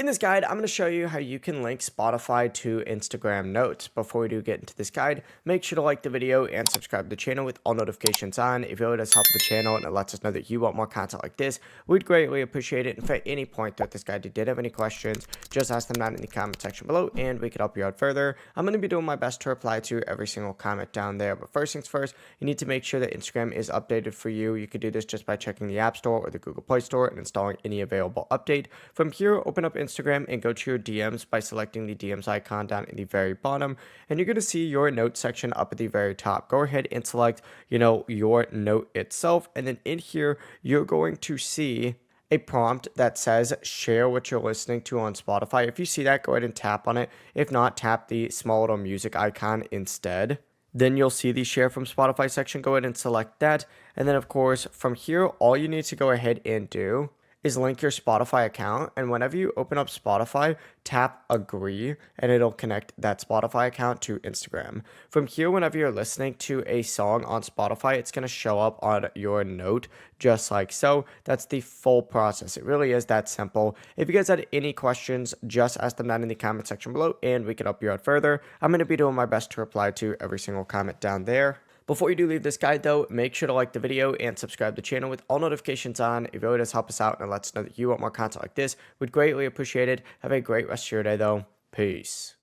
In this guide, I'm going to show you how you can link Spotify to Instagram Notes. Before we do get into this guide, make sure to like the video and subscribe to the channel with all notifications on. If it really does help the channel and it lets us know that you want more content like this, we'd greatly appreciate it. And if at any point throughout this guide you did have any questions, just ask them down in the comment section below and we could help you out further. I'm going to be doing my best to reply to every single comment down there. But first things first, you need to make sure that Instagram is updated for you. You could do this just by checking the App Store or the Google Play Store and installing any available update. From here, open up Instagram and go to your DMs by selecting the DMs icon down in the very bottom, and you're going to see your note section up at the very top. Go ahead and select, your note itself, and then in here, you're going to see a prompt that says share what you're listening to on Spotify. If you see that, go ahead and tap on it. If not, tap the small little music icon instead. Then you'll see the share from Spotify section. Go ahead and select that. And then, of course, from here, all you need to go ahead and do is link your Spotify account. And whenever you open up Spotify, tap agree and it'll connect that Spotify account to Instagram. From here, whenever you're listening to a song on Spotify, it's going to show up on your note just like so. That's the full process. It really is that simple. If you guys had any questions, just ask them down in the comment section below and we can help you out further. I'm going to be doing my best to reply to every single comment down there. Before you do leave this guide though, make sure to like the video and subscribe to the channel with all notifications on. It really does help us out and it lets us know that you want more content like this. We'd greatly appreciate it. Have a great rest of your day though. Peace.